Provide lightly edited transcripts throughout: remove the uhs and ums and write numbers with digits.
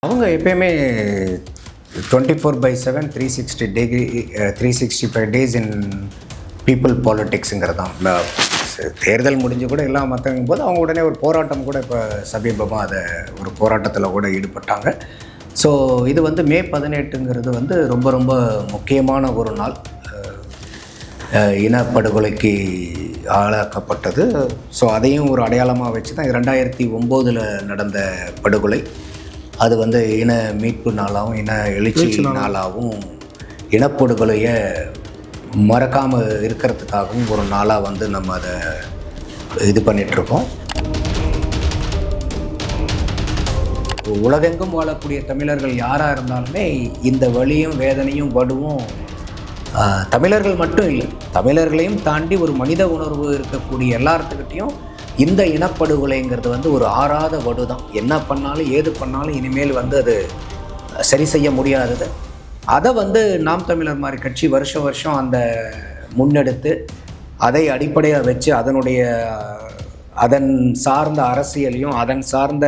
அவங்க எப்பயுமே 24/7 365 days in people பாலிட்டிக்ஸுங்கிறது தான். தேர்தல் முடிஞ்சு கூட எல்லாம் மற்றங்கும் போது அவங்க உடனே ஒரு போராட்டம் கூட இப்போ சமீபமாக அதை ஒரு போராட்டத்தில் கூட ஈடுபட்டாங்க. ஸோ இது வந்து மே 18ங்கிறது ரொம்ப ரொம்ப முக்கியமான ஒரு நாள். இனப்படுகொலைக்கு ஆளாக்கப்பட்டது. ஸோ அதையும் ஒரு அடையாளமாக வச்சு தான் 2009 நடந்த படுகொலை. அது இன மீட்பு நாளாகவும் இன எழுச்சி நாளாகவும் இனப்படுகொலையை மறக்காமல் இருக்கிறதுக்காகவும் ஒரு நாளாக நம்ம அதை இது பண்ணிகிட்ருக்கோம். உலகெங்கும் வாழக்கூடிய தமிழர்கள் யாராக இருந்தாலுமே இந்த வலியும் வேதனையும் வடுவும் தமிழர்கள் மட்டும் இல்லை, தமிழர்களையும் தாண்டி ஒரு மனித உணர்வு இருக்கக்கூடிய எல்லாத்துக்கிட்டையும் இந்த இனப்படுகொலைங்கிறது ஒரு ஆறாத வடு தான். என்ன பண்ணாலும் ஏது பண்ணாலும் இனிமேல் அது சரி செய்ய முடியாதது. அதை நாம் தமிழர் மாதிரி கட்சி வருஷம் அந்த முன்னெடுத்து அதை அடிப்படையாக வச்சு அதன் சார்ந்த அரசியலையும் அதன் சார்ந்த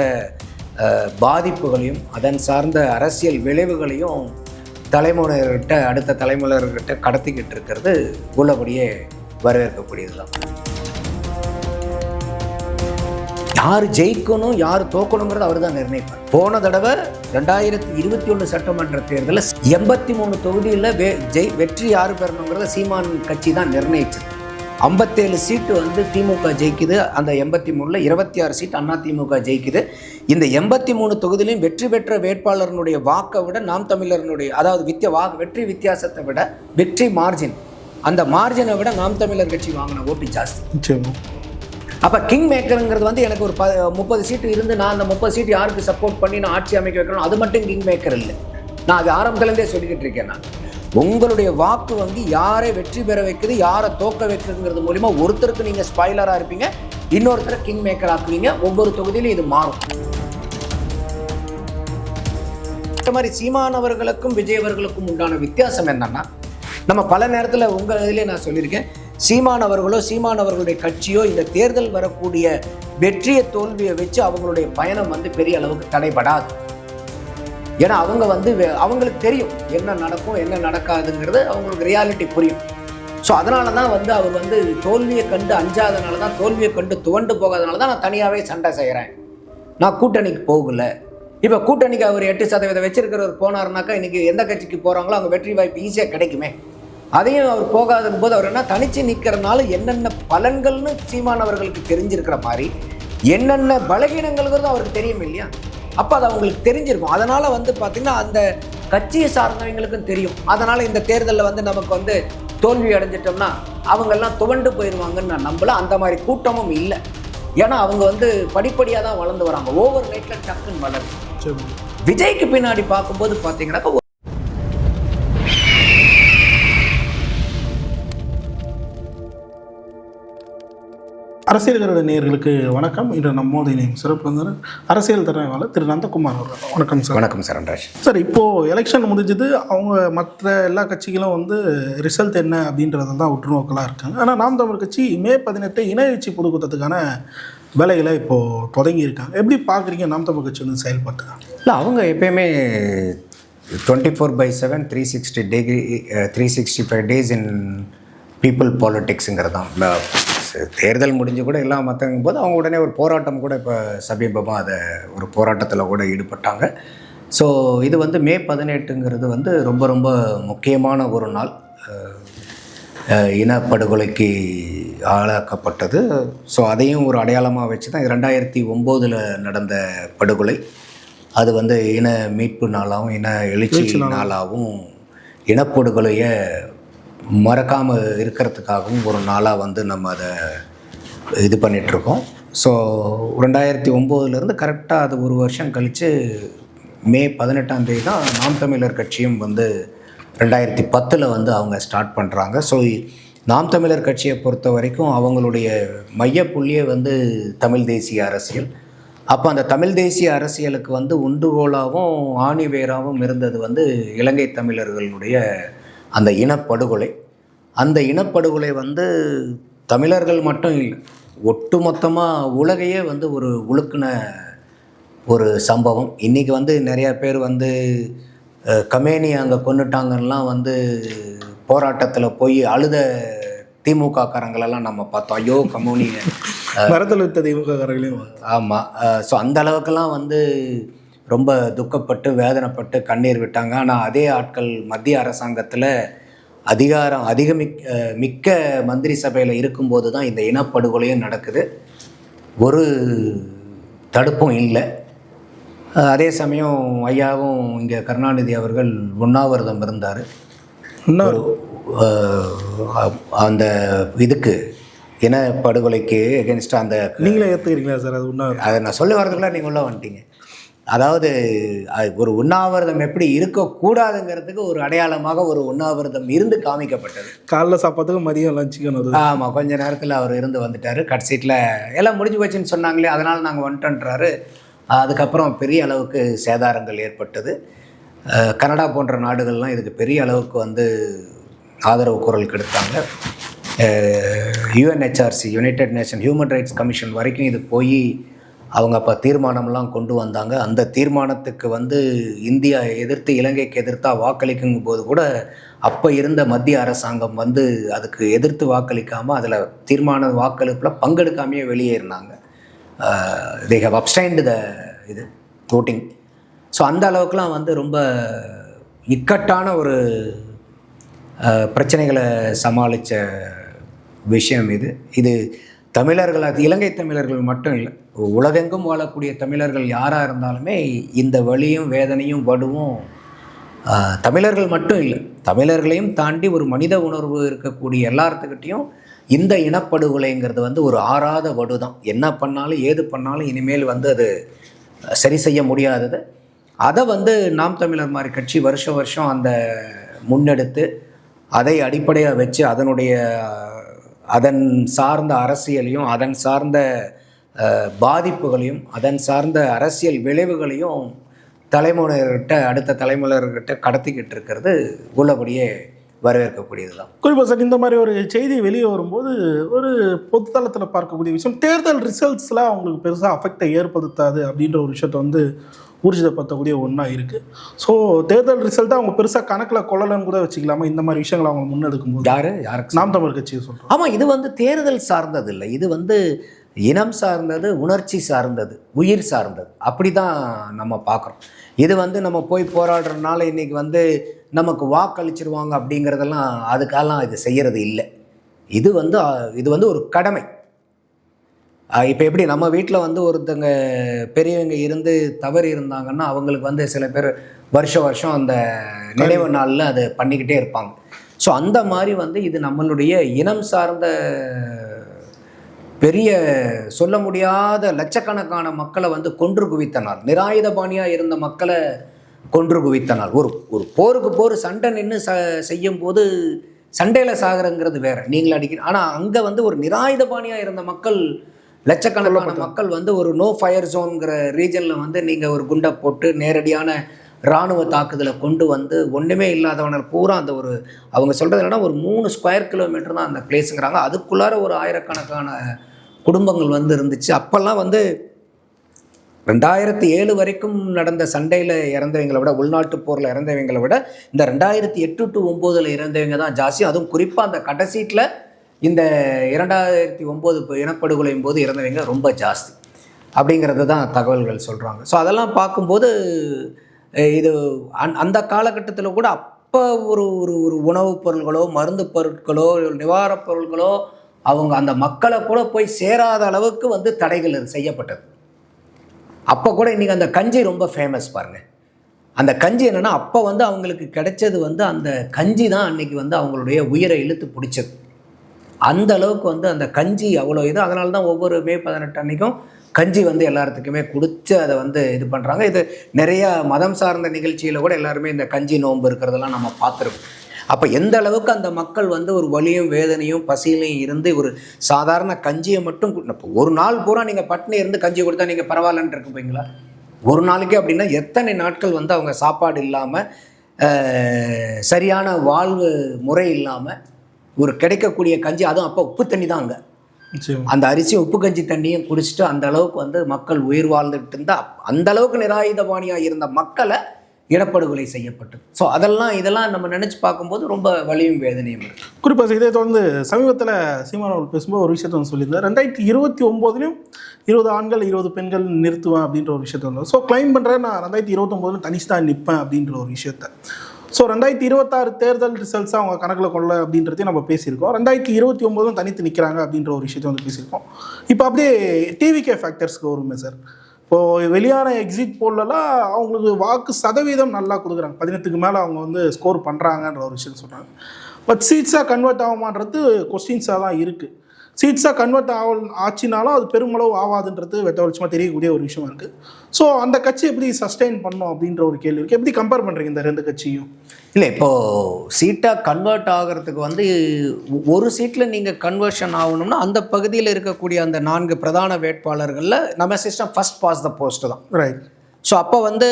பாதிப்புகளையும் அதன் சார்ந்த அரசியல் விளைவுகளையும் தலைமுறைகிட்ட அடுத்த தலைமுறைகிட்ட கடத்திக்கிட்டு இருக்கிறது உள்ளபடியே வரவேற்கக்கூடியது தான். யார் ஜெயிக்கணும் யார் தோக்கணுங்கிறது அவர் தான் நிர்ணயிப்பார். போன தடவை 2021 சட்டமன்ற தேர்தலில் 83 தொகுதியில் வெற்றி யார் பெறணுங்கிறத சீமான் கட்சி தான் நிர்ணயிச்சது. 57 சீட்டு திமுக ஜெயிக்குது. அந்த 83ல் 26 சீட் அதிமுக ஜெயிக்குது. இந்த 83 தொகுதியிலையும் வெற்றி பெற்ற வேட்பாளர்களுடைய வாக்கை விட நாம் தமிழர்களுடைய வெற்றி வித்தியாசத்தை விட வெற்றி மார்ஜின், அந்த மார்ஜினை விட நாம் தமிழர் கட்சி வாங்கின ஓட்டு ஜாஸ்தி. அப்போ கிங் மேக்கருங்கிறது எனக்கு ஒரு 30 சீட்டு இருந்து நான் அந்த 30 சீட்டு யாருக்கு சப்போர்ட் பண்ணி நான் ஆட்சி அமைக்க வைக்கணும், அது மட்டும் கிங் மேக்கர் இல்லை. நான் அது ஆரம்பத்துலேருந்தே சொல்லிக்கிட்டு இருக்கேன். நான் உங்களுடைய வாக்கு யாரை வெற்றி பெற வைக்குது யாரை தோக்க வைக்குதுங்கிறது மூலிமா ஒருத்தருக்கு நீங்கள் ஸ்பாய்லராக இருப்பீங்க, இன்னொருத்தரை கிங் மேக்கர் ஆக்குவீங்க. ஒவ்வொரு தொகுதியிலும் இது மாறும். இந்த மாதிரி சீமானவர்களுக்கும் விஜய் அவர்களுக்கும் உண்டான வித்தியாசம் என்னன்னா, நம்ம பல நேரத்தில் உங்கள் இதிலே நான் சொல்லியிருக்கேன், சீமானவர்களுடைய கட்சியோ இந்த தேர்தல் வரக்கூடிய வெற்றியை தோல்வியை வச்சு அவங்களுடைய பயணம் பெரிய அளவுக்கு தடைபடாது. ஏன்னா அவங்க அவங்களுக்கு தெரியும் என்ன நடக்கும் என்ன நடக்காதுங்கிறது, அவங்களுக்கு ரியாலிட்டி புரியும். ஸோ அதனால தான் அவர் தோல்வியை கண்டு அஞ்சாதனால தான், தோல்வியை கண்டு துவண்டு போகாதனால தான் நான் தனியாகவே சண்டை செய்கிறேன், நான் கூட்டணிக்கு போகல. இப்போ கூட்டணிக்கு அவர் 8% வச்சிருக்கிறவர் போனாருனாக்கா இன்றைக்கி எந்த கட்சிக்கு போகிறாங்களோ அவங்க வெற்றி வாய்ப்பு ஈஸியாக கிடைக்குமே. அதையும் அவர் போகாத போது அவர் என்ன தனிச்சு நிற்கிறனால என்னென்ன பலன்கள்னு சீமானவர்களுக்கு தெரிஞ்சிருக்கிற மாதிரி என்னென்ன பலகீனங்கள்ங்கிறது அவருக்கு தெரியும் இல்லையா? அப்போ அது அவங்களுக்கு தெரிஞ்சிருக்கும். அதனால் பார்த்திங்கன்னா அந்த கட்சியை சார்ந்தவங்களுக்கும் தெரியும். அதனால் இந்த தேர்தலில் நமக்கு தோல்வி அடைஞ்சிட்டோம்னா அவங்கெல்லாம் துவண்டு போயிடுவாங்கன்னு நான் நம்பல. அந்த மாதிரி கூட்டமும் இல்லை. ஏன்னா அவங்க படிப்படியாக தான் வளர்ந்து வராங்க. ஓவர் நைட்டில் டக்குன்னு வளருது. விஜய்க்கு பின்னாடி பார்க்கும்போது பார்த்தீங்கன்னாக்கா அரசியல்கள நேயர்களுக்கு வணக்கம். இன்று நம்மோடு இணையும் சிறப்பு விருந்தினர் அரசியல் திறனாளர் திரு நந்தகுமார் அவர்கள். வணக்கம் சார். வணக்கம் சார். அன்றாஷ் சார், இப்போது எலெக்ஷன் முடிஞ்சது. அவங்க மற்ற எல்லா கட்சிகளும் ரிசல்ட் என்ன அப்படின்றத தான் உற்றுநோக்கலாக இருக்காங்க. ஆனால் நாம் தமிழர் கட்சி மே 18 இன எழுச்சி பொதுக்கூட்டத்துக்கான வேலைகளை இப்போது தொடங்கியிருக்காங்க. எப்படி பார்க்குறீங்க நாம் தமிழர் கட்சி செயல்பட்டு? இல்லை, அவங்க எப்பயுமே 24/7 365 டேஸ் இன் பீப்புள் பாலிட்டிக்ஸுங்கிறது தான். தேர்தல் முடிஞ்சு கூட எல்லாம் மற்றங்கும் போது அவங்க உடனே ஒரு போராட்டம் கூட இப்போ சமீபமாக அதை ஒரு போராட்டத்தில் கூட ஈடுபட்டாங்க. ஸோ இது மே 18ங்கிறது ரொம்ப ரொம்ப முக்கியமான ஒரு நாள். இனப்படுகொலைக்கு ஆளாக்கப்பட்டது. ஸோ அதையும் ஒரு அடையாளமாக வச்சு தான் 2009 நடந்த படுகொலை. அது இன மீட்பு நாளாகவும் இன எழுச்சி நாளாகவும் இனப்படுகொலையை மறக்காமல் இருக்கிறதுக்காகவும் ஒரு நாளாக நம்ம அதை இது பண்ணிகிட்ருக்கோம். ஸோ 2009 கரெக்டாக அது ஒரு வருஷம் கழித்து மே 18 தான் நாம் தமிழர் கட்சியும் 2010 அவங்க ஸ்டார்ட் பண்ணுறாங்க. ஸோ நாம் தமிழர் கட்சியை பொறுத்த வரைக்கும் அவங்களுடைய மையப்புள்ளியே தமிழ் தேசிய அரசியல். அப்போ அந்த தமிழ் தேசிய அரசியலுக்கு உண்டுகோலாகவும் ஆணிவேராகவும் இருந்தது இலங்கை தமிழர்களுடைய அந்த இனப்படுகொலை. அந்த இனப்படுகொலை தமிழர்கள் மட்டும் இல்லை, ஒட்டுமொத்தமாக உலகையே ஒரு உழுக்கின ஒரு சம்பவம். இன்றைக்கி வந்து நிறையா பேர் வந்து கமேனி அங்கே கொண்டுட்டாங்கலாம் வந்து போராட்டத்தில் போய் அழுத திமுக காரங்களெல்லாம் நம்ம பார்த்தோம். ஐயோ கம்யூனி மரத்தில் வித்த திமுக காரங்களையும். ஆமாம். ஸோ அந்த அளவுக்குலாம் வந்து ரொம்ப துக்கப்பட்டு வேதனைப்பட்டு கண்ணீர் விட்டாங்க. ஆனால் அதே ஆட்கள் மத்திய அரசாங்கத்தில் அதிகாரம் மிக்க மந்திரி சபையில் இருக்கும்போது தான் இந்த இனப்படுகொலையும் நடக்குது. ஒரு தடுப்பும் இல்லை. அதே சமயம் ஐயாவும் இங்கே கருணாநிதி அவர்கள் உண்ணாவிரதம் இருந்தார். அந்த இதுக்கு இனப்படுகொலைக்கு எகென்ஸ்டாக அந்த நீங்களே ஏற்றுக்கிறீங்களா சார்? அது உண்ணாவிரதம் அதை நான் சொல்ல வரதுக்குள்ள நீங்கள் உள்ள வந்துட்டீங்க. அதாவது ஒரு உண்ணாவிரதம் எப்படி இருக்கக்கூடாதுங்கிறதுக்கு ஒரு அடையாளமாக ஒரு உண்ணாவிரதம் இருந்து காமிக்கப்பட்டது. காலைல சாப்பாட்டுக்கு மதியம் லஞ்சுக்கு. ஆமாம், கொஞ்ச நேரத்தில் அவர் இருந்து வந்துட்டார். கடைசீட்டில் எல்லாம் முடிஞ்சு போச்சுன்னு சொன்னாங்களே, அதனால் நாங்கள் வந்துட்டோன்றாரு. அதுக்கப்புறம் பெரிய அளவுக்கு சேதாரங்கள் ஏற்பட்டது. கனடா போன்ற நாடுகள்லாம் இதுக்கு பெரிய அளவுக்கு வந்து ஆதரவு குரல் கெடுத்தாங்க. UNHRC, United Nation Human Rights Commission வரைக்கும் இது போய் அவங்க அப்போ தீர்மானம்லாம் கொண்டு வந்தாங்க. அந்த தீர்மானத்துக்கு வந்து இந்தியா எதிர்த்து இலங்கைக்கு எதிர்த்தாக வாக்களிக்கும் போது கூட அப்போ இருந்த மத்திய அரசாங்கம் வந்து அதுக்கு எதிர்த்து வாக்களிக்காமல் அதில் தீர்மான வாக்களிப்பில் பங்கெடுக்காமையே வெளியேறினாங்க. they have abstained the இது voting. ஸோ அந்த அளவுக்குலாம் வந்து ரொம்ப இக்கட்டான ஒரு பிரச்சனைகளை சமாளித்த விஷயம் இது தமிழர்கள், அது இலங்கை தமிழர்கள் மட்டும் இல்லை, உலகெங்கும் வாழக்கூடிய தமிழர்கள் யாராக இருந்தாலுமே இந்த வலியும் வேதனையும் வடுவும் தமிழர்கள் மட்டும் இல்லை, தமிழர்களையும் தாண்டி ஒரு மனித உணர்வு இருக்கக்கூடிய எல்லாத்துக்கிட்டையும் இந்த இனப்படுகொலைங்கிறது வந்து ஒரு ஆறாத வடு தான். என்ன பண்ணாலும் ஏது பண்ணாலும் இனிமேல் வந்து அது சரி செய்ய முடியாதது. அதை வந்து நாம் தமிழர் மாதிரி கட்சி வருஷம் அந்த முன்னெடுத்து அதை அடிப்படையாக வச்சு அதன் சார்ந்த அரசியலையும் அதன் சார்ந்த பாதிப்புகளையும் அதன் சார்ந்த அரசியல் விளைவுகளையும் தலைமுறைகிட்ட அடுத்த தலைமுறைகிட்ட கடத்திக்கிட்டு இருக்கிறது உள்ளபடியே வரவேற்கக்கூடியது தான். குறிப்பாக சார், இந்த மாதிரி ஒரு செய்தி வெளியே வரும்போது ஒரு பொதுத்தளத்தில் பார்க்கக்கூடிய விஷயம், தேர்தல் ரிசல்ட்ஸ்லாம் அவங்களுக்கு பெருசாக அஃபெக்டை ஏற்படுத்தாது அப்படின்ற ஒரு விஷயத்தை வந்து ஊர்ஜிதப்படுத்தக்கூடிய ஒன்றா இருக்குது. ஸோ தேர்தல் ரிசல்ட்டை அவங்க பெருசாக கணக்கில் கொள்ளலன்னு கூட வச்சுக்கலாமா இந்த மாதிரி விஷயங்களை அவங்க முன்னெடுக்கும்போது? யாருக்கு? நாம் தமிழர் கட்சியை சொல்கிறோம். ஆமாம், இது வந்து தேர்தல் சார்ந்தது இல்லை, இது வந்து இனம் சார்ந்தது, உணர்ச்சி சார்ந்தது, உயிர் சார்ந்தது. அப்படி தான் நம்ம பார்க்குறோம். இது வந்து நம்ம போய் போராடுறதுனால இன்றைக்கி வந்து நமக்கு வாக்களிச்சிருவாங்க அப்படிங்கிறதெல்லாம் அதுக்கெல்லாம் இது செய்கிறது இல்லை. இது வந்து ஒரு கடமை. இப்போ எப்படி நம்ம வீட்டில் வந்து ஒருத்தங்க பெரியவங்க இருந்து தவறு இருந்தாங்கன்னா அவங்களுக்கு வந்து சில பேர் வருஷம் அந்த நினைவு நாளில் அதை பண்ணிக்கிட்டே இருப்பாங்க. ஸோ அந்த மாதிரி வந்து இது நம்மளுடைய இனம் சார்ந்த பெரிய சொல்ல முடியாத லட்சக்கணக்கான மக்களை வந்து கொன்று குவித்த நாள், நிராயுதபாணியாக இருந்த மக்களை கொன்று குவித்த நாள். ஒரு போருக்கு போர் சண்டை நின்று செய்யும் போது சண்டையில் சாகிறங்கிறது வேற, நீங்கள் அடிக்க. ஆனால் அங்கே வந்து ஒரு நிராயுதபாணியாக இருந்த மக்கள், லட்சக்கணக்கான மக்கள் வந்து ஒரு நோ ஃபயர் ஜோனுங்கிற ரீஜனில் வந்து நீங்கள் ஒரு குண்டை போட்டு நேரடியான இராணுவ தாக்குதலை கொண்டு வந்து ஒன்றுமே இல்லாதவனால் பூரா அந்த ஒரு அவங்க சொல்கிறது என்னன்னா ஒரு 3 ஸ்கொயர் கிலோமீட்டர் தான் அந்த பிளேஸுங்கிறாங்க. அதுக்குள்ளார ஒரு ஆயிரக்கணக்கான குடும்பங்கள் வந்து இருந்துச்சு. அப்போல்லாம் வந்து 2007 வரைக்கும் நடந்த சண்டையில் இறந்தவங்களை விட, உள்நாட்டு போரில் இறந்தவங்களை விட இந்த 2008 to 2009 இறந்தவங்க தான் ஜாஸ்தி. அதுவும் குறிப்பாக அந்த கடைசீட்டில் இந்த 2009 இனப்படுகொலையும் போது இறந்தவங்க ரொம்ப ஜாஸ்தி அப்படிங்கிறது தான் தகவல்கள் சொல்கிறாங்க. ஸோ அதெல்லாம் பார்க்கும்போது இது அந்த காலகட்டத்தில் கூட அப்போ ஒரு ஒரு உணவுப் பொருள்களோ மருந்து பொருட்களோ நிவாரணப் பொருட்களோ அவங்க அந்த மக்களை கூட போய் சேராத அளவுக்கு வந்து தடைகள் செய்யப்பட்டது. அப்போ கூட இன்றைக்கி அந்த கஞ்சி ரொம்ப ஃபேமஸ் பாருங்கள். அந்த கஞ்சி என்னென்னா அப்போ வந்து அவங்களுக்கு கிடைச்சது வந்து அந்த கஞ்சி தான் அன்றைக்கி வந்து அவங்களுடைய உயிரை இழுத்து பிடிச்சது. அந்த அளவுக்கு வந்து அந்த கஞ்சி அவ்வளோ இது. அதனால தான் ஒவ்வொரு மே 18 அன்றைக்கும் கஞ்சி வந்து எல்லாத்துக்குமே கொடுத்து அதை வந்து இது பண்ணுறாங்க. இது நிறையா மதம் சார்ந்த நிகழ்ச்சியில் கூட எல்லாருமே இந்த கஞ்சி நோன்பு இருக்கிறதெல்லாம் நம்ம பார்த்துருக்கோம். அப்போ எந்த அளவுக்கு அந்த மக்கள் வந்து ஒரு வலியும் வேதனையும் பசியிலையும் இருந்து ஒரு சாதாரண கஞ்சியை மட்டும் இப்போ ஒரு நாள் பூரா நீங்கள் பட்டினி இருந்து கஞ்சி கொடுத்தா நீங்கள் பரவாயில்லன்னு இருப்பீங்களா? ஒரு நாளைக்கு அப்படின்னா எத்தனை நாட்கள் வந்து அவங்க சாப்பாடு இல்லாமல் சரியான வாழ்வு முறை இல்லாமல் ஒரு கிடைக்கக்கூடிய கஞ்சி, அதுவும் அப்போ உப்பு தண்ணி தான் அங்கே நிச்சயமா. அந்த அரிசி உப்பு கஞ்சி தண்ணியும் குடிச்சிட்டு அந்த அளவுக்கு வந்து மக்கள் உயிர் வாழ்ந்துட்டு இருந்தா, அந்த அளவுக்கு நிராயுதபாணியாக இருந்த மக்களை இனப்படுகொலை செய்யப்பட்டது. ஸோ இதெல்லாம் நம்ம நினச்சி பார்க்கும்போது ரொம்ப வலியும் வேதனையும் இருக்கு. குறிப்பாக இதே தொடர்ந்து சமீபத்தில் சீமான் அவர்கள் பேசும்போது ஒரு விஷயத்த வந்து சொல்லியிருந்தார். 2029 20 ஆண்கள் 20 பெண்கள் நிறுத்துவேன் அப்படின்ற ஒரு விஷயத்த வந்து ஸோ கிளைம் பண்ணுறேன். நான் 2029 தனிச்சு தான் நிற்பேன் அப்படின்ற ஒரு விஷயத்த. ஸோ 2026 தேர்தல் ரிசல்ட்ஸாக அவங்க கணக்கில் கொள்ள அப்படின்றதையும் நம்ம பேசியிருக்கோம். 2029 தனித்து நிற்கிறாங்க அப்படின்ற ஒரு விஷயத்தை வந்து பேசியிருக்கோம். இப்போ அப்படியே டிவிகே ஃபேக்டர்ஸ்க்கு வருமே சார். இப்போது வெளியான எக்ஸிட் போல்லலாம் அவங்களுக்கு வாக்கு சதவீதம் நல்லா கொடுக்குறாங்க. 18க்கு மேலே அவங்க வந்து ஸ்கோர் பண்ணுறாங்கன்ற ஒரு விஷயம் சொல்கிறாங்க. பட் சீட்ஸாக கன்வெர்ட் ஆகுமான்றது கொஸ்டின்ஸாக தான் இருக்குது. சீட்ஸாக கன்வெர்ட் ஆச்சுனாலும் அது பெருமளவு ஆகாதுன்றது வெட்ட வெளிச்சமாக தெரியக்கூடிய ஒரு விஷயம் இருக்குது. ஸோ அந்த கட்சி எப்படி சஸ்டெயின் பண்ணணும் அப்படின்ற ஒரு கேள்வி இருக்குது. எப்படி கம்பேர் பண்ணுறீங்க இந்த ரெண்டு கட்சியும்? இல்லை, இப்போது சீட்டாக கன்வெர்ட் ஆகிறதுக்கு வந்து ஒரு சீட்டில் நீங்கள் கன்வர்ஷன் ஆகணும்னா அந்த பகுதியில் இருக்கக்கூடிய அந்த 4 பிரதான வேட்பாளர்களில் நம்ம சிஸ்டம் ஃபஸ்ட் பாஸ் த போஸ்ட்டு தான். ரைட். ஸோ அப்போ வந்து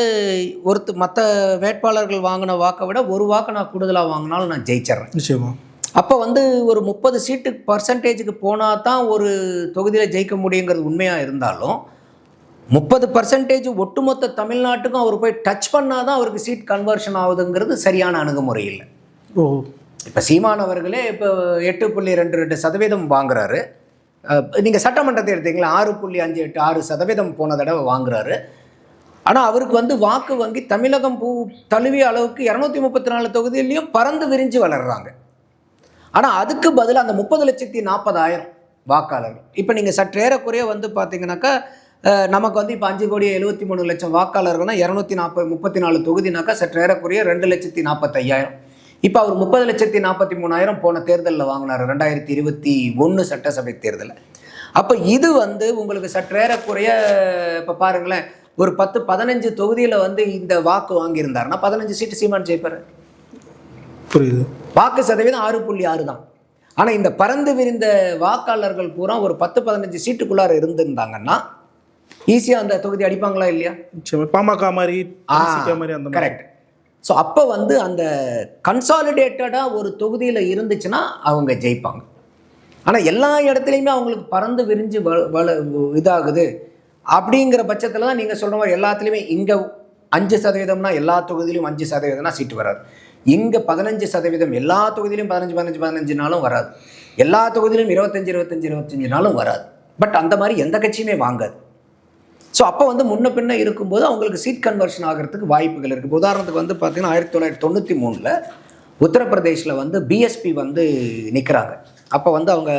மற்ற வேட்பாளர்கள் வாங்கின வாக்கை விட ஒரு வாக்கை நான் கூடுதலாக வாங்கினாலும் நான் ஜெயிச்சிட்றேன். நிச்சயமா. அப்போ வந்து ஒரு 30 சீட்டு பர்சன்டேஜுக்கு போனால் தான் ஒரு தொகுதியில் ஜெயிக்க முடியுங்கிறது உண்மையாக இருந்தாலும் 30% ஒட்டுமொத்த தமிழ்நாட்டுக்கும் அவர் போய் டச் பண்ணால் தான் அவருக்கு சீட் கன்வர்ஷன் ஆகுதுங்கிறது சரியான அணுகுமுறை இல்லை. ஓ. இப்போ சீமான் அவர்களே இப்போ 8.22% வாங்குறாரு. நீங்கள் சட்டமன்றத்தை எடுத்தீங்களா 6.58 போன தடவை வாங்குறாரு. ஆனால் அவருக்கு வந்து வாக்கு வங்கி தமிழகம் தழுவிய அளவுக்கு 234 தொகுதியிலையும் பறந்து விரிஞ்சு வளர்கிறாங்க. ஆனால் அதுக்கு பதில் அந்த 30,40,000 வாக்காளர்கள் இப்போ நீங்கள் சற்றேறக்குறைய வந்து பார்த்தீங்கன்னாக்கா நமக்கு வந்து இப்போ 5,73,00,000 வாக்காளர்கள்னா 234 தொகுதினாக்கா சற்றேறக்குறைய 2,45,000. இப்போ அவர் 30,43,000 போன தேர்தலில் வாங்கினார் 2021 சட்டசபை தேர்தலில். அப்போ இது வந்து உங்களுக்கு சற்றேறக்குறைய இப்போ பாருங்களேன், ஒரு 10-15 தொகுதியில் வந்து இந்த வாக்கு வாங்கியிருந்தாருன்னா 15 சீட்டு சீமான் ஜெயிப்பார். புரியுது. வாக்கு சதவீதம் 6.6 தான். ஆனால் இந்த பறந்து விரிந்த வாக்காளர்கள் பூரா ஒரு 10-15 சீட்டுக்குள்ளார இருந்திருந்தாங்கன்னா ஈஸியாக அந்த தொகுதி அடிப்பாங்களா இல்லையா? பாமக மாதிரி அந்த கரெக்ட். ஸோ அப்போ வந்து அந்த கன்சாலிடேட்டடாக ஒரு தொகுதியில் இருந்துச்சுன்னா அவங்க ஜெயிப்பாங்க. ஆனால் எல்லா இடத்துலையுமே அவங்களுக்கு பறந்து விரிஞ்சு இதாகுது அப்படிங்கிற பட்சத்தில் தான் நீங்கள் சொல்கிற மாதிரி எல்லாத்துலேயுமே இங்கே 5% எல்லா தொகுதியிலையும் 5% சீட்டு வராது. இங்கே 15% எல்லா தொகுதியிலையும் 15-15-15 வராது. எல்லா தொகுதியிலும் 25-25 வராது. பட் அந்த மாதிரி எந்த கட்சியுமே வாங்காது. ஸோ அப்போ வந்து முன்ன பின்ன இருக்கும்போது அவங்களுக்கு சீட் கன்வர்ஷன் ஆகிறதுக்கு வாய்ப்புகள் இருக்குது. உதாரணத்துக்கு வந்து பார்த்திங்கன்னா 1993 உத்தரப்பிரதேஷில் வந்து பிஎஸ்பி வந்து நிற்கிறாங்க. அப்போ வந்து அவங்க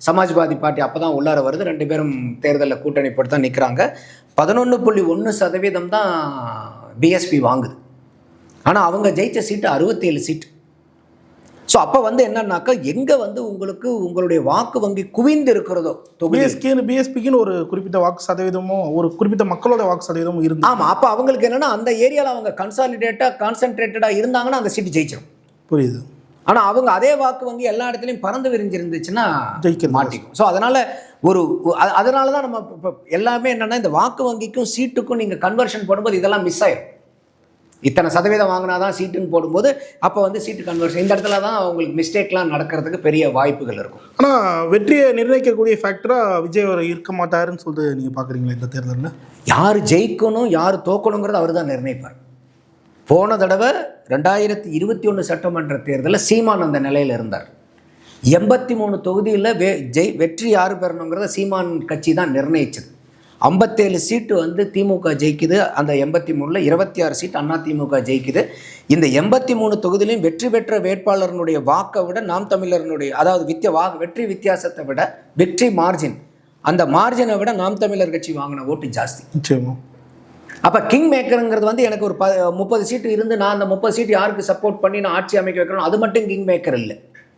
சமாஜ்வாதி பார்ட்டி அப்போ தான் உள்ளார வருது. 2 பேரும் தேர்தலில் கூட்டணி போட்டு தான் நிற்கிறாங்க. 11.1% தான் பிஎஸ்பி வாங்குது. ஆனால் அவங்க ஜெயித்த சீட்டு 67 சீட்டு. ஸோ அப்போ வந்து என்னன்னாக்கா எங்கே வந்து உங்களுக்கு உங்களுடைய வாக்கு வங்கி குவிந்து இருக்கிறதோ பிஎஸ்பிக்குன்னு ஒரு குறிப்பிட்ட வாக்கு சதவீதமும் ஒரு குறிப்பிட்ட மக்களோட வாக்கு சதவீதமும் இருந்து. ஆமாம். அப்போ அவங்களுக்கு என்னென்னா அந்த ஏரியாவில் அவங்க கான்சன்ட்ரேட்டடாக இருந்தாங்கன்னா அந்த சீட்டு ஜெயிச்சிடும். புரியுது. ஆனால் அவங்க அதே வாக்கு வங்கி எல்லா இடத்துலையும் பறந்து விரிஞ்சிருந்துச்சுன்னா ஜெயிக்க மாட்டிக்கும். ஸோ அதனால தான் நம்ம இப்போ எல்லாமே என்னென்னா இந்த வாக்கு வங்கிக்கும் சீட்டுக்கும் நீங்கள் கன்வர்ஷன் போடும்போது இதெல்லாம் மிஸ் ஆயிடும். இத்தனை சதவீதம் வாங்கினா தான் சீட்டுன்னு போடும்போது அப்போ வந்து சீட்டு கன்வர்ஷன் இந்த இடத்துல தான் அவங்களுக்கு மிஸ்டேக்லாம் நடக்கிறதுக்கு பெரிய வாய்ப்புகள் இருக்கும். ஆனால் வெற்றியை நிர்ணயிக்கக்கூடிய ஃபேக்டராக விஜய் அவர் இருக்க மாட்டாருன்னு சொல்லிட்டு நீங்கள் பார்க்குறீங்களா? இந்த தேர்தலில் யார் ஜெயிக்கணும் யார் தோக்கணுங்கிறது அவர் தான் நிர்ணயிப்பார். போன தடவை 2021 சட்டமன்ற தேர்தலில் சீமான் அந்த நிலையில் இருந்தார். 83 தொகுதியில் வெற்றி யார் பெறணுங்கிறத சீமான் கட்சி தான் நிர்ணயிச்சது. 57 சீட்டு வந்து திமுக ஜெயிக்குது. அந்த 83ல் 26 சீட்டு அதிமுக ஜெயிக்குது. இந்த 83 தொகுதியிலையும் வெற்றி பெற்ற வேட்பாளர்களுடைய வாக்கை விட நாம் தமிழர்களுடைய அதாவது வெற்றி வித்தியாசத்தை விட வெற்றி மார்ஜின் அந்த மார்ஜினை விட நாம் தமிழர் கட்சி வாங்கின ஓட்டு ஜாஸ்தி. அப்போ கிங் மேக்கருங்கிறது வந்து எனக்கு ஒரு 30 சீட்டு இருந்து நான் அந்த 30 சீட்டு யாருக்கு சப்போர்ட் பண்ணி நான் ஆட்சி அமைக்க வைக்கணும் அது மட்டும் கிங் மேக்கர் இல்லை.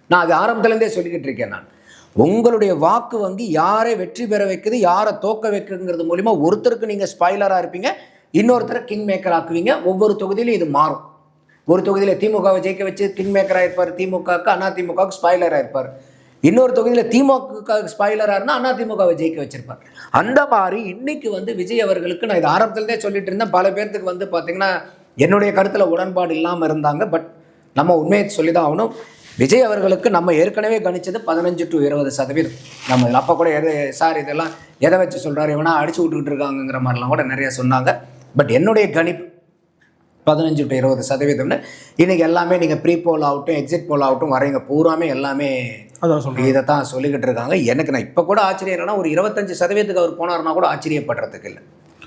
நான் அது ஆரம்பத்துலேருந்தே சொல்லிக்கிட்டு இருக்கேன். நான் உங்களுடைய வாக்கு வங்கி யாரை வெற்றி பெற வைக்குது யாரை தோக்க வைக்குங்கிறது மூலிமா ஒருத்தருக்கு நீங்கள் ஸ்பாய்லராக இருப்பீங்க, இன்னொருத்தரை கிங் மேக்கர் ஆக்குவீங்க. ஒவ்வொரு தொகுதியிலும் இது மாறும். ஒரு தொகுதியில் திமுகவை ஜெயிக்க வச்சு கிங் மேக்கராக இருப்பார், திமுகவுக்கு அதிமுகவுக்கு ஸ்பாய்லராக இருப்பார். இன்னொரு தொகுதியில் திமுக ஸ்பாய்லராக இருந்தால் அதிமுகவை ஜெயிக்க வச்சிருப்பார். அந்த மாதிரி இன்னைக்கு வந்து விஜய் அவர்களுக்கு நான் இது ஆரம்பத்துலேருந்தே சொல்லிட்டு இருந்தேன். பல பேர்த்துக்கு வந்து பார்த்திங்கன்னா என்னுடைய கருத்தில் உடன்பாடு இல்லாமல் இருந்தாங்க. பட் நம்ம உண்மையை சொல்லி தான் ஆகணும். விஜய் அவர்களுக்கு நம்ம ஏற்கனவே கணிச்சது 15 to 20%. நம்ம அப்போ கூட சார் இதெல்லாம் எதை வச்சு சொல்கிறாரு, இவனா அடிச்சு விட்டுக்கிட்டு இருக்காங்கங்கிற மாதிரிலாம் கூட நிறைய சொன்னாங்க. பட் என்னுடைய கணிப்பு 15 to 20%. இன்றைக்கி எல்லாமே நீங்கள் ப்ரீ போல் ஆகட்டும் எக்ஸிட் போல் ஆகட்டும் வரீங்க பூராமே எல்லாமே இதை தான் சொல்லிக்கிட்டு இருக்காங்க. எனக்கு நான் இப்போ கூட ஆச்சரியம் என்னன்னா, ஒரு 25% அவர் போனார்னா கூட ஆச்சரியப்படுறதுக்கு இல்லை.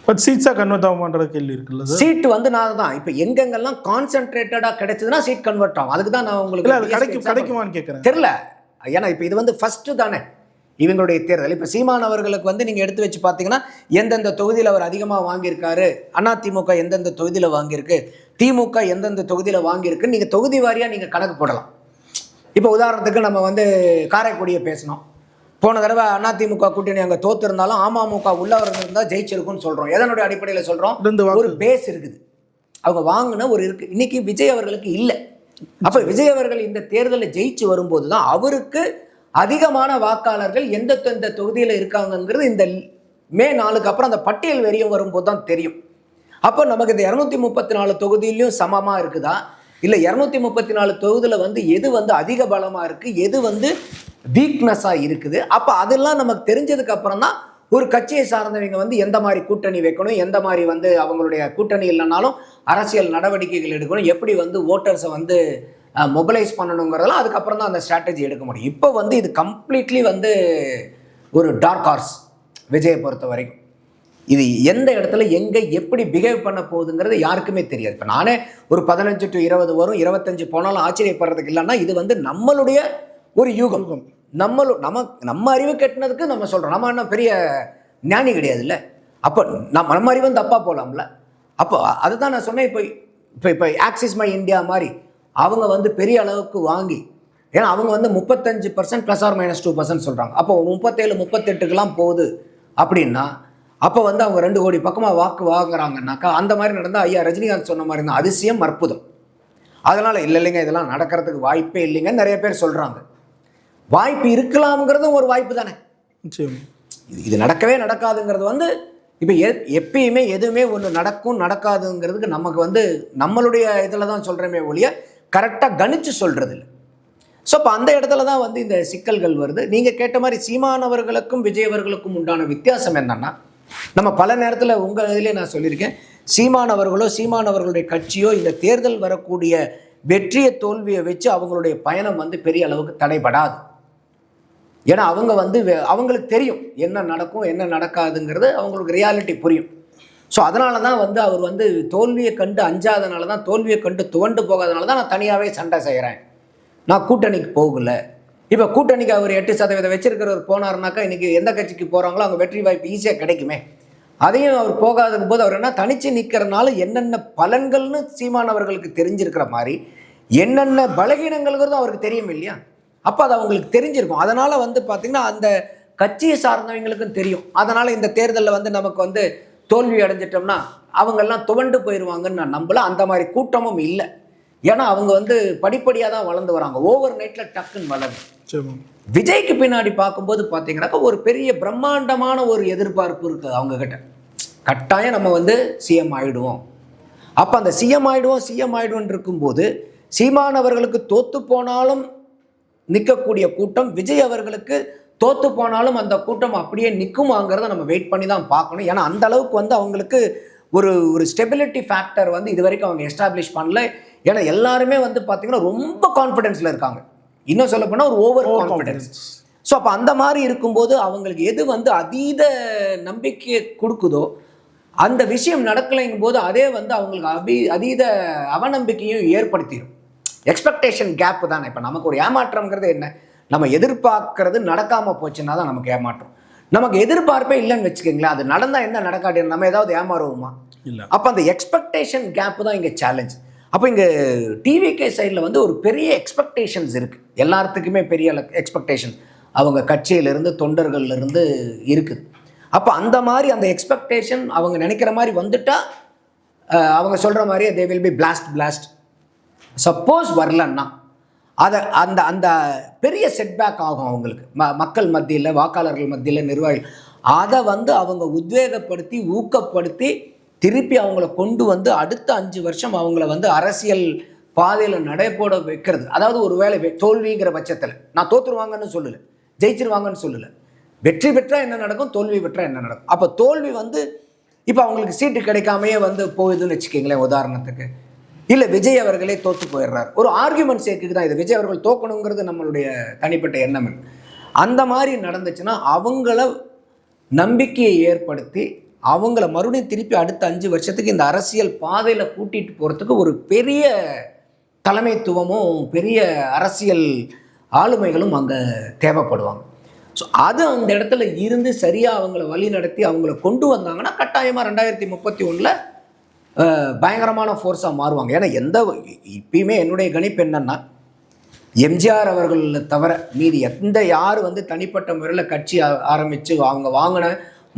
பட் சீட்ஸாக கன்வெர்ட் ஆக மாட்டேற கேள்வி இருக்குல்ல. சீட் வந்து நான் தான் இப்போ எங்கெங்கெல்லாம் கான்சென்ட்ரேட்டடாக கிடைச்சதுன்னா சீட் கன்வெர்ட் ஆகும். அதுக்கு தான் நான் உங்களுக்கு கிடைக்குமான்னு கேட்குறேன். தெரியல, ஏன்னா இப்போ இது வந்து ஃபஸ்ட்டு தானே இவங்களுடைய தேர்தல். இப்போ சீமான் அவர்களுக்கு வந்து நீங்கள் எடுத்து வச்சு பார்த்தீங்கன்னா எந்தெந்த தொகுதியில் அவர் அதிகமாக வாங்கியிருக்காரு, அதிமுக எந்தெந்த தொகுதியில் வாங்கியிருக்கு, திமுக எந்தெந்த தொகுதியில் வாங்கியிருக்கு, நீங்கள் தொகுதி வாரியாக நீங்கள் கணக்கு போடலாம். இப்போ உதாரணத்துக்கு நம்ம வந்து காரைக்குடியை பேசணும். போன தடவை அதிமுக கூட்டணி அங்கே தோத்துருந்தாலும் அமமுக உள்ளவர் இருந்தால் ஜெயிச்சிருக்குன்னு சொல்கிறோம். எதனுடைய அடிப்படையில் சொல்கிறோம்? ஒரு பேஸ் இருக்குது, அவங்க வாங்கின ஒரு இருக்குது. இன்னைக்கு விஜய் அவர்களுக்கு இல்லை. அப்போ விஜய் அவர்கள் இந்த தேர்தலில் ஜெயிச்சு வரும்போது தான் அவருக்கு அதிகமான வாக்காளர்கள் எந்தெந்த தொகுதியில் இருக்காங்கங்கிறது இந்த மே 4க்கு அப்புறம் அந்த பட்டியல் வெறியும் வரும்போது தான் தெரியும். அப்போ நமக்கு இந்த 234 தொகுதியிலையும் சமமாக இருக்குதா, இல்லை 234 தொகுதியில் வந்து எது வந்து அதிக பலமாக இருக்குது, எது வந்து வீக்னஸாக இருக்குது. அப்போ அதெல்லாம் நமக்கு தெரிஞ்சதுக்கு அப்புறம் தான் ஒரு கட்சியை சார்ந்தவங்க வந்து எந்த மாதிரி கூட்டணி வைக்கணும், எந்த மாதிரி வந்து அவங்களுடைய கூட்டணி இல்லைனாலும் அரசியல் நடவடிக்கைகள் எடுக்கணும், எப்படி வந்து ஓட்டர்ஸை வந்து மொபிலைஸ் பண்ணணுங்கிறதெல்லாம் அதுக்கப்புறம் தான் அந்த ஸ்ட்ராட்டஜி எடுக்க முடியும். இப்போ வந்து இது கம்ப்ளீட்லி வந்து ஒரு டார்க் ஹார்ஸ் விஜயை பொறுத்த வரைக்கும். இது எந்த இடத்துல எங்கே எப்படி பிஹேவ் பண்ண போகுதுங்கிறது யாருக்குமே தெரியாது. இப்போ நானே ஒரு 15 to 20 வரும், 25 போனாலும் ஆச்சரியப்படுறதுக்கு இல்லைன்னா இது வந்து நம்மளுடைய ஒரு யூகம். நம்ம அறிவு கட்டினதுக்கு நம்ம சொல்கிறோம். நம்ம என்ன பெரிய ஞானி கிடையாது இல்லை. அப்போ நம்ம அறிவு தப்பாக போகலாம்ல. அப்போ அதுதான் நான் சொன்னேன். இப்போ ஆக்சிஸ் மை இந்தியா மாதிரி அவங்க வந்து பெரிய அளவுக்கு வாங்கி, ஏன்னா அவங்க வந்து 35% ±2% சொல்கிறாங்க. அப்போ 37 38க்கெலாம் போகுது அப்படின்னா அப்போ வந்து அவங்க 2 கோடி பக்கமாக வாக்கு வாங்குறாங்கன்னாக்கா அந்த மாதிரி நடந்தால் ஐயா ரஜினிகாந்த் சொன்ன மாதிரி தான் அதிசயம் அற்புதம். அதனால் இல்லைங்க இதெல்லாம் நடக்கிறதுக்கு வாய்ப்பே இல்லைங்கன்னு நிறைய பேர் சொல்கிறாங்க. வாய்ப்பு இருக்கலாம்ங்கிறதும் ஒரு வாய்ப்பு தானே. இது நடக்கவே நடக்காதுங்கிறது வந்து இப்போ எப்பயுமே எதுவுமே ஒன்று நடக்கும் நடக்காதுங்கிறதுக்கு நமக்கு வந்து நம்மளுடைய இதில் தான் சொல்கிறோமே ஒழிய கரெக்டாக கணிச்சு சொல்கிறது இல்லை. ஸோ இப்போ அந்த இடத்துல தான் வந்து இந்த சிக்கல்கள் வருது. நீங்கள் கேட்ட மாதிரி சீமானவர்களுக்கும் விஜயவர்களுக்கும் உண்டான வித்தியாசம் என்னன்னா, நம்ம பல நேரத்தில் உங்கள் இதிலே நான் சொல்லியிருக்கேன், சீமானவர்களோ சீமானவர்களுடைய கட்சியோ இந்த தேர்தல் வரக்கூடிய வெற்றியை தோல்வியை வச்சு அவங்களுடைய பயணம் வந்து பெரிய அளவுக்கு தடைபடாது. ஏன்னா அவங்க வந்து அவங்களுக்கு தெரியும் என்ன நடக்கும் என்ன நடக்காதுங்கிறது, அவங்களுக்கு ரியாலிட்டி புரியும். ஸோ அதனால தான் வந்து அவர் வந்து தோல்வியை கண்டு அஞ்சாதனால தான், தோல்வியை கண்டு துவண்டு போகாதனால தான் நான் தனியாகவே சண்டை செய்கிறேன், நான் கூட்டணிக்கு போகல. இப்போ கூட்டணிக்கு அவர் 8% வச்சிருக்கிறவர் போனார்னாக்கா இன்றைக்கி எந்த கட்சிக்கு போகிறாங்களோ அவங்க வெற்றி வாய்ப்பு ஈஸியாக கிடைக்குமே. அதையும் அவர் போகாத போது அவர் என்ன தனித்து நிற்கிறனால என்னென்ன பலன்கள்னு சீமானவர்களுக்கு தெரிஞ்சிருக்கிற மாதிரி என்னென்ன பலகீனங்கள்ங்கிறதும் அவருக்கு தெரியும் இல்லையா. அப்போ அது அவங்களுக்கு தெரிஞ்சிருக்கும். அதனால் வந்து பார்த்திங்கன்னா அந்த கட்சியை சார்ந்தவங்களுக்கும் தெரியும். அதனால் இந்த தேர்தலில் வந்து நமக்கு வந்து தோல்வி அடைஞ்சிட்டோம்னா அவங்கெல்லாம் துவண்டு போயிடுவாங்கன்னு நான் நம்பல. அந்த மாதிரி கூட்டமும் இல்லை. ஏன்னா அவங்க வந்து படிப்படியாக தான் வளர்ந்து வராங்க, ஓவர் நைட்டில் டக்குன்னு வளருது. விஜய்க்கு பின்னாடி பார்க்கும்போது பார்த்தீங்கன்னாக்கா ஒரு பெரிய பிரம்மாண்டமான ஒரு எதிர்பார்ப்பு இருக்குது அவங்கக்கிட்ட. கட்டாயம் நம்ம வந்து சிஎம் ஆகிடுவோம். அப்போ அந்த சிஎம் ஆகிடுவோம் இருக்கும்போது சீமானவர்களுக்கு தோற்று போனாலும் நிற்கக்கூடிய கூட்டம், விஜய் அவர்களுக்கு தோற்று போனாலும் அந்த கூட்டம் அப்படியே நிற்குமாங்கிறத நம்ம வெயிட் பண்ணி தான் பார்க்கணும். ஏன்னா அந்த அளவுக்கு வந்து அவங்களுக்கு ஒரு ஸ்டெபிலிட்டி ஃபேக்டர் வந்து இது வரைக்கும் அவங்க எஸ்டாப்ளிஷ் பண்ணல. ஏன்னா எல்லாருமே வந்து பார்த்திங்கன்னா ரொம்ப கான்ஃபிடென்ஸில் இருக்காங்க, இன்னும் சொல்ல போனால் ஒரு ஓவர் கான்ஃபிடென்ஸ். ஸோ அப்போ அந்த மாதிரி இருக்கும்போது அவங்களுக்கு எது வந்து அதீத நம்பிக்கையை கொடுக்குதோ அந்த விஷயம் நடக்கலைங்கும் போது அதே வந்து அவங்களுக்கு அதீத அவநம்பிக்கையும் ஏற்படுத்திடும். எக்ஸ்பெக்டேஷன் கேப் தானே. இப்போ நமக்கு ஒரு ஏமாற்றம்ங்கிறது என்ன, நம்ம எதிர்பார்க்கறது நடக்காமல் போச்சுன்னா தான் நமக்கு ஏமாற்றம். நமக்கு எதிர்பார்ப்பே இல்லைன்னு வச்சுக்கோங்களேன், அது நடந்தால் என்ன நடக்காது நம்ம ஏதாவது ஏமாறுவோமா இல்லை. அப்போ அந்த எக்ஸ்பெக்டேஷன் கேப்பு தான் இங்கே சேலஞ்ச். அப்போ இங்கே டிவிகே சைடில் வந்து ஒரு பெரிய எக்ஸ்பெக்டேஷன்ஸ் இருக்குது, எல்லாத்துக்குமே பெரிய எக்ஸ்பெக்டேஷன் அவங்க கட்சியிலேருந்து தொண்டர்கள்லேருந்து இருக்குது. அப்போ அந்த மாதிரி அந்த எக்ஸ்பெக்டேஷன் அவங்க நினைக்கிற மாதிரி வந்துட்டால் அவங்க சொல்கிற மாதிரியே they will be blast. Suppose வரலன்னா அதை அந்த பெரிய செட்பேக் ஆகும் அவங்களுக்கு, மக்கள் மத்தியில், வாக்காளர்கள் மத்தியில், நிர்வாகிகள். அதை வந்து அவங்க உத்வேகப்படுத்தி ஊக்கப்படுத்தி திருப்பி அவங்கள கொண்டு வந்து அடுத்த 5 வருஷம் அவங்கள வந்து அரசியல் பாதையில் நடைபோட வைக்கிறது. அதாவது ஒரு வேளை தோல்விங்கிற பட்சத்தில் நான் தோற்றுருவாங்கன்னு சொல்லலை, ஜெயிச்சிருவாங்கன்னு சொல்லலை. வெற்றி பெற்றா என்ன நடக்கும், தோல்வி பெற்றா என்ன நடக்கும். அப்போ தோல்வி வந்து இப்போ அவங்களுக்கு சீட்டு கிடைக்காமையே வந்து போகுதுன்னு வச்சுக்கிங்களேன். உதாரணத்துக்கு இல்லை விஜய் அவர்களே தோற்று போயிடுறாரு, ஒரு ஆர்கியூமெண்ட் சேர்க்குக்கு தான் இது. விஜய் அவர்கள் தோக்கணுங்கிறது நம்மளுடைய தனிப்பட்ட எண்ணம். அந்த மாதிரி நடந்துச்சுன்னா அவங்கள நம்பிக்கையை ஏற்படுத்தி அவங்கள மறுபடியும் திருப்பி அடுத்த 5 வருஷத்துக்கு இந்த அரசியல் பாதையில் கூட்டிகிட்டு போகிறதுக்கு ஒரு பெரிய தலைமைத்துவமும் பெரிய அரசியல் ஆளுமைகளும் அங்கே தேவைப்படுவாங்க. ஸோ அது அந்த இடத்துல இருந்து சரியாக அவங்கள வழி நடத்தி அவங்கள கொண்டு வந்தாங்கன்னா கட்டாயமாக 2031 பயங்கரமான ஃபோர்ஸாக மாறுவாங்க. ஏன்னா இப்பயுமே என்னுடைய கணிப்பு என்னன்னா, எம்ஜிஆர் அவர்களை தவிர மீதி யார் வந்து தனிப்பட்ட முறையில் கட்சி ஆரம்பித்து அவங்க வாங்கின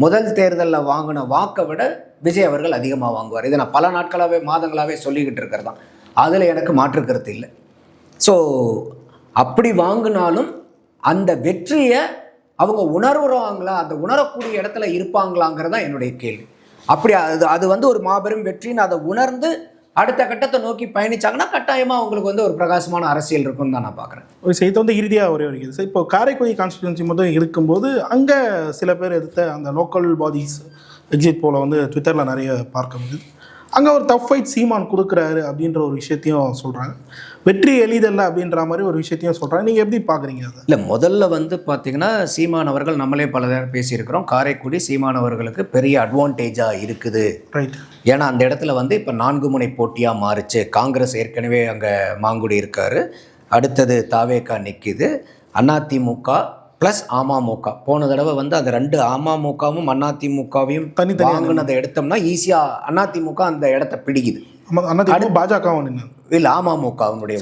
முதல் தேர்தலில் வாங்கின வாக்கை விட விஜய் அவர்கள் அதிகமாக வாங்குவார். இதை நான் பல நாட்களாகவே மாதங்களாகவே சொல்லிக்கிட்டு இருக்கிறது தான். அதில் எனக்கு மாற்று கருத்து இல்லை. ஸோ அப்படி வாங்கினாலும் அந்த வெற்றியை அவங்க உணர்வுறாங்களா, அந்த உணரக்கூடிய இடத்துல இருப்பாங்களாங்கிறது தான் என்னுடைய கேள்வி. அப்படி அது வந்து ஒரு மாபெரும் வெற்றின்னு அதை உணர்ந்து அடுத்த கட்டத்தை நோக்கி பயணிச்சாங்கன்னா கட்டாயமாக அவங்களுக்கு வந்து ஒரு பிரகாசமான அரசியல் இருக்குன்னு தான் நான் பார்க்குறேன். ஒரு செய்தி வந்து இறுதியாக ஒரே ஒரு சார், இப்போ காரைக்குடி கான்ஸ்டிடுவன்சி மட்டும் இருக்கும்போது அங்கே சில பேர் எடுத்த அந்த லோக்கல் பாடிஸ் எக்ஸிட் போல வந்து ட்விட்டரில் நிறைய பார்க்க முடியுது. அங்கே ஒரு டஃப் ஃபைட் சீமான் கொடுக்குறாரு அப்படின்ற ஒரு விஷயத்தையும் சொல்கிறாங்க. வெற்றி எளிதல்ல அப்படின்ற மாதிரி ஒரு விஷயத்தையும் சொல்கிறாங்க. நீங்கள் எப்படி பார்க்குறீங்க அதை? இல்லை, முதல்ல வந்து பார்த்தீங்கன்னா சீமான் அவர்கள் நம்மளே பல நேரம் பேசியிருக்கிறோம், காரைக்குடி சீமான் அவர்களுக்கு பெரிய அட்வான்டேஜாக இருக்குது. ரைட். ஏன்னா அந்த இடத்துல வந்து இப்போ 4 முனை போட்டியாக மாறுச்சு. காங்கிரஸ் ஏற்கனவே அங்கே மாங்குடி இருக்கார், அடுத்தது தாவேகா நிற்கிது, அதிமுக ப்ளஸ் அமமுக. போன தடவை வந்து அந்த 2 அமமுகவும் அதிமுகவையும் வாங்கினதை எடுத்தோம்னா ஈஸியாக அதிமுக அந்த இடத்த பிடிக்குது. பாஜகவும் இல்லை அமமுக அவங்களுடைய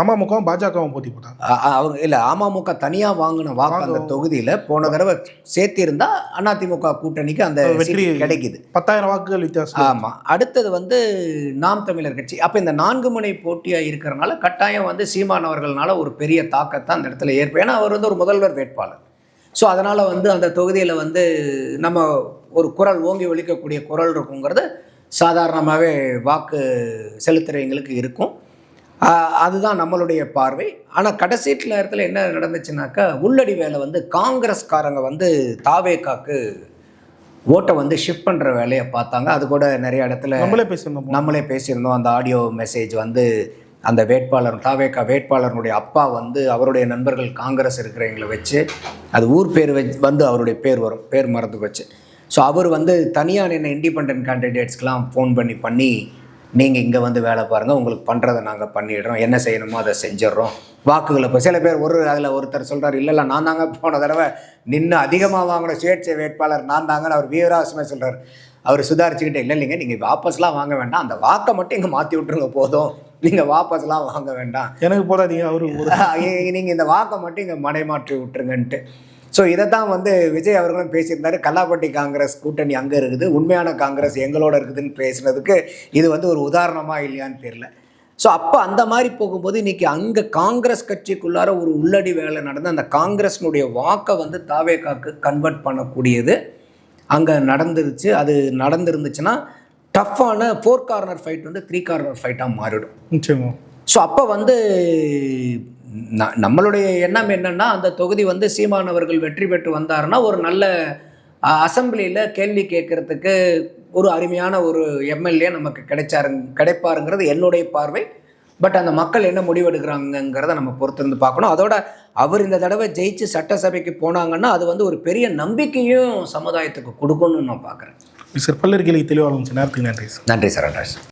அமமுகவும் பாஜகவும் போட்டி போட்டாங்க. அவங்க இல்லை அமமுக தனியாக வாங்கின வாக்கு அந்த தொகுதியில் போன தடவை சேர்த்திருந்தா அதிமுக கூட்டணிக்கு அந்த வெற்றி கிடைக்குது. 10,000 வாக்குகள் வித்தியாசம். ஆமாம். அடுத்தது வந்து நாம் தமிழர் கட்சி. அப்போ இந்த 4 முனை போட்டியாக இருக்கிறனால கட்டாயம் வந்து சீமான் அவர்களால ஒரு பெரிய தாக்கத்தை அந்த இடத்துல ஏற்படும். ஏன்னா அவர் வந்து ஒரு முதல்வர் வேட்பாளர். ஸோ அதனால் வந்து அந்த தொகுதியில் வந்து நம்ம ஒரு குரல் ஓங்கி ஒலிக்கக்கூடிய குரல் இருக்குங்கிறது சாதாரணமாகவே வாக்கு செலுத்துகிறவங்களுக்கு இருக்கும். அதுதான் நம்மளுடைய பார்வை. ஆனால் கடைசி நேரத்தில் என்ன நடந்துச்சுனாக்கா, உள்ளடி வேலை வந்து காங்கிரஸ்காரங்க வந்து தாவேகாக்கு ஓட்டை வந்து ஷிஃப்ட் பண்ணுற வேலையை பார்த்தாங்க. அது கூட நிறைய இடத்துல நம்மளே பேசியிருந்தோம். அந்த ஆடியோ மெசேஜ் வந்து அந்த வேட்பாளர் தாவேகா வேட்பாளருடைய அப்பா வந்து அவருடைய நண்பர்கள் காங்கிரஸ் இருக்கிறவங்களை வச்சு, அது ஊர் பேர் வந்து அவருடைய பேர் வரும், பேர் மறந்து வச்சு. ஸோ அவர் வந்து தனியாக என்ன இண்டிபெண்ட் கேண்டிடேட்ஸ்க்கெலாம் ஃபோன் பண்ணி நீங்கள் இங்கே வந்து வேலை பாருங்கள், உங்களுக்கு பண்ணுறதை நாங்கள் பண்ணிடுறோம், என்ன செய்யணுமோ அதை செஞ்சிடறோம், வாக்குகளை இப்போ சில பேர் அதில் ஒருத்தர் சொல்கிறார், இல்லை நான் தாங்க போன தடவை நின்று அதிகமாக வாங்கின சுயேட்சை வேட்பாளர் நான் தாங்கன்னு அவர் வீராசமே சொல்கிறார். அவர் சுதாரிச்சுக்கிட்டே இல்லைங்க, நீங்கள் வாபஸ்லாம் வாங்க வேண்டாம், அந்த வாக்கை மட்டும் இங்கே மாற்றி விட்டுருங்க போதும், நீங்கள் வாபஸ்லாம் வாங்க வேண்டாம், எனக்கு போதாதீங்க, நீங்கள் இந்த வாக்கை மட்டும் இங்கே மடைமாற்றி விட்டுருங்கன்ட்டு. ஸோ இதை தான் வந்து விஜய் அவர்களும் பேசியிருந்தார். கல்லாப்பட்டி காங்கிரஸ் கூட்டணி அங்கே இருக்குது, உண்மையான காங்கிரஸ் எங்களோட இருக்குதுன்னு பேசுனதுக்கு இது வந்து ஒரு உதாரணமாக இல்லையான்னு தெரியல. ஸோ அப்போ அந்த மாதிரி போகும்போது இன்றைக்கி அங்கே காங்கிரஸ் கட்சிக்குள்ளார ஒரு உள்ளடி வேலை நடந்து அந்த காங்கிரஸ்னுடைய வாக்கை வந்து தாவேகாக்கு கன்வெர்ட் பண்ணக்கூடியது அங்கே நடந்துருச்சு. அது நடந்துருந்துச்சுன்னா டஃப்பான 4 கார்னர் ஃபைட் வந்து 3 கார்னர் ஃபைட்டாக மாறிடும் நிச்சயமாக. ஸோ அப்போ வந்து நம்மளுடைய எண்ணம் என்னென்னா, அந்த தொகுதி வந்து சீமான் அவர்கள் வெற்றி பெற்று வந்தாருன்னா ஒரு நல்ல அசம்பிளியில் கேள்வி கேட்குறதுக்கு ஒரு அருமையான ஒரு எம்எல்ஏ நமக்கு கிடைப்பாருங்கிறது என்னுடைய பார்வை. பட் அந்த மக்கள் என்ன முடிவெடுக்கிறாங்கிறத நம்ம பொறுத்திருந்து பார்க்கணும். அதோட அவர் இந்த தடவை ஜெயிச்சு சட்டசபைக்கு போனாங்கன்னா அது வந்து ஒரு பெரிய நம்பிக்கையும் சமுதாயத்துக்கு கொடுக்கணும்னு நான் பார்க்குறேன். சார் பல்லறிகளை தெளிவாக நேரத்துக்கு நன்றி சார். நன்றி சார்.